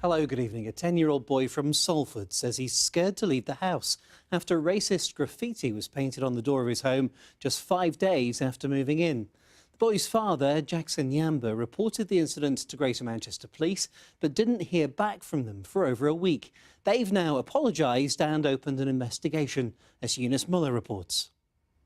Hello, good evening. A 10-year-old boy from Salford says he's scared to leave the house after racist graffiti was painted on the door of his home just 5 days after moving in. The boy's father, Jackson Yamba, reported the incident to Greater Manchester Police but didn't hear back from them for over a week. They've now apologised and opened an investigation, as Eunice Muller reports.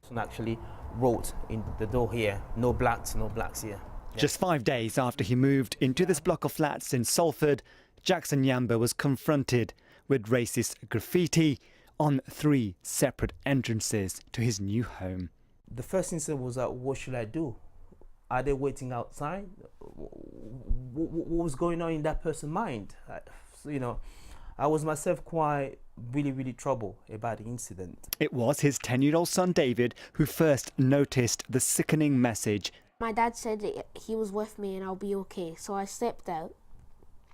Someone actually wrote in the door here, no blacks here. Just 5 days after he moved into this block of flats in Salford, Jackson Yamba was confronted with racist graffiti on 3 separate entrances to his new home. The first incident was what should I do? Are they waiting outside? What was going on in that person's mind? I was myself quite really troubled about the incident. It was his 10-year-old son David who first noticed the sickening message. My dad said that he was with me and I'll be okay, so I stepped out.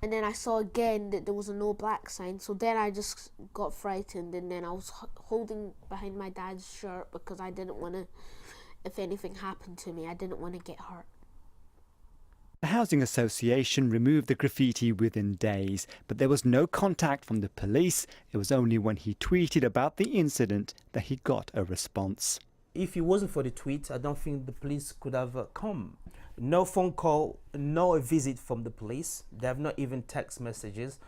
And then I saw again that there was a no black sign, so then I just got frightened, and then I was holding behind my dad's shirt because I didn't want to, if anything happened to me, I didn't want to get hurt. The housing association removed the graffiti within days, but there was no contact from the police. It was only when he tweeted about the incident that he got a response. If it wasn't for the tweet, I don't think the police could have come. No phone call, no visit from the police. They have not even text messages.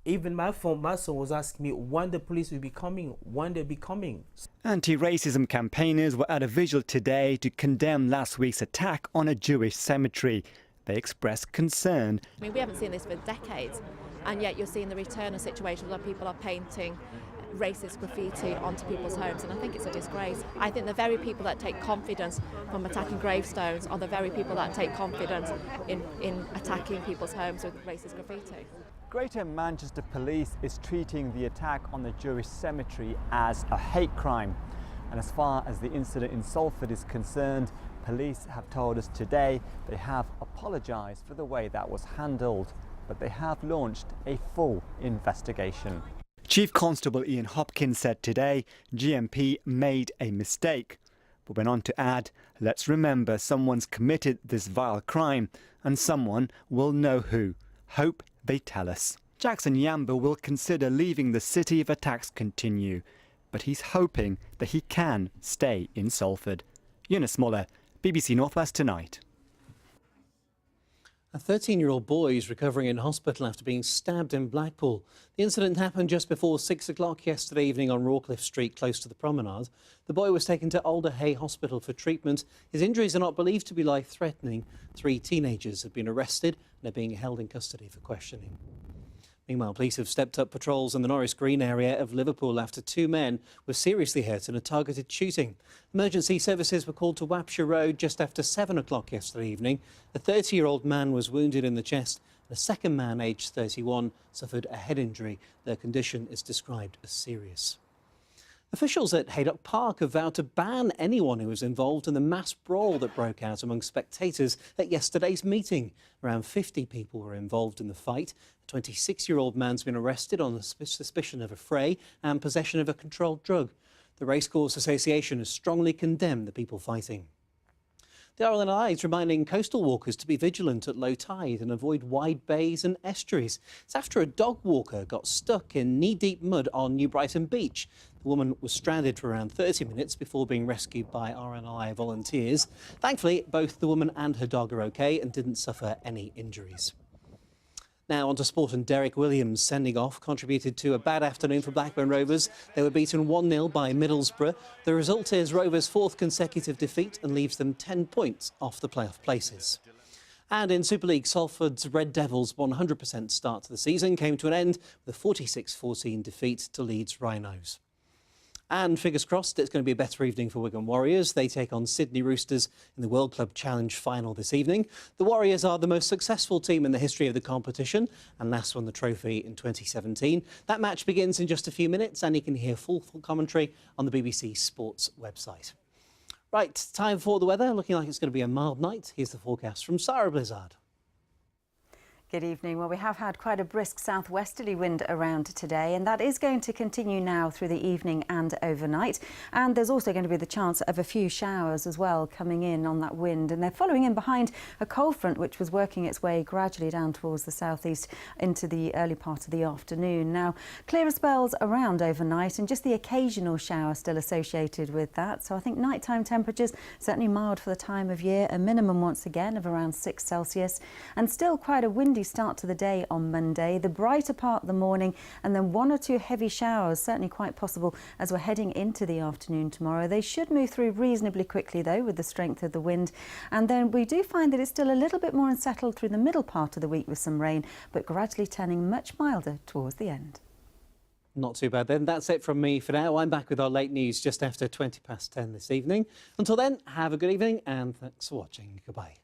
Even my son was asking me when the police will be coming, when they'll be coming. Anti-racism campaigners were at a vigil today to condemn last week's attack on a Jewish cemetery. They expressed concern. I mean, we haven't seen this for decades, and yet you're seeing the return of situations where people are painting racist graffiti onto people's homes, and I think it's a disgrace. I think the very people that take confidence from attacking gravestones are the very people that take confidence in attacking people's homes with racist graffiti. Greater Manchester Police is treating the attack on the Jewish cemetery as a hate crime. And as far as the incident in Salford is concerned, police have told us today they have apologised for the way that was handled, but they have launched a full investigation. Chief Constable Ian Hopkins said today GMP made a mistake, but went on to add, let's remember someone's committed this vile crime and someone will know who. Hope they tell us. Jackson Yamba will consider leaving the city if attacks continue, but he's hoping that he can stay in Salford. Eunice Muller, BBC North West Tonight. A 13-year-old boy is recovering in hospital after being stabbed in Blackpool. The incident happened just before 6 o'clock yesterday evening on Rawcliffe Street, close to the promenade. The boy was taken to Alderhay Hospital for treatment. His injuries are not believed to be life-threatening. 3 teenagers have been arrested and are being held in custody for questioning. Meanwhile, police have stepped up patrols in the Norris Green area of Liverpool after 2 men were seriously hurt in a targeted shooting. Emergency services were called to Wapshire Road just after 7 o'clock yesterday evening. A 30-year-old man was wounded in the chest. A second man, aged 31, suffered a head injury. Their condition is described as serious. Officials at Haydock Park have vowed to ban anyone who was involved in the mass brawl that broke out among spectators at yesterday's meeting. Around 50 people were involved in the fight. A 26-year-old man's been arrested on the suspicion of a fray and possession of a controlled drug. The Racecourse Association has strongly condemned the people fighting. The RNLI is reminding coastal walkers to be vigilant at low tide and avoid wide bays and estuaries. It's after a dog walker got stuck in knee-deep mud on New Brighton Beach. The woman was stranded for around 30 minutes before being rescued by RNLI volunteers. Thankfully, both the woman and her dog are OK and didn't suffer any injuries. Now on to sport, and Derek Williams' sending off contributed to a bad afternoon for Blackburn Rovers. They were beaten 1-0 by Middlesbrough. The result is Rovers' 4th consecutive defeat and leaves them 10 points off the playoff places. And in Super League, Salford's Red Devils' 100% start to the season came to an end with a 46-14 defeat to Leeds Rhinos. And fingers crossed, it's going to be a better evening for Wigan Warriors. They take on Sydney Roosters in the World Club Challenge final this evening. The Warriors are the most successful team in the history of the competition and last won the trophy in 2017. That match begins in just a few minutes, and you can hear full commentary on the BBC Sports website. Right, time for the weather. Looking like it's going to be a mild night. Here's the forecast from Sarah Blizzard. Good evening. Well, we have had quite a brisk southwesterly wind around today, and that is going to continue now through the evening and overnight. And there's also going to be the chance of a few showers as well coming in on that wind. And they're following in behind a cold front which was working its way gradually down towards the southeast into the early part of the afternoon. Now, clearer spells around overnight and just the occasional shower still associated with that. So I think nighttime temperatures certainly mild for the time of year, a minimum once again of around 6 Celsius, and still quite a windy start to the day on Monday, the brighter part of the morning, and then 1 or 2 heavy showers, certainly quite possible as we're heading into the afternoon tomorrow. They should move through reasonably quickly though with the strength of the wind, and then we do find that it's still a little bit more unsettled through the middle part of the week with some rain, but gradually turning much milder towards the end. Not too bad then. That's it from me for now. I'm back with our late news just after 10 this evening. Until then, have a good evening and thanks for watching. Goodbye.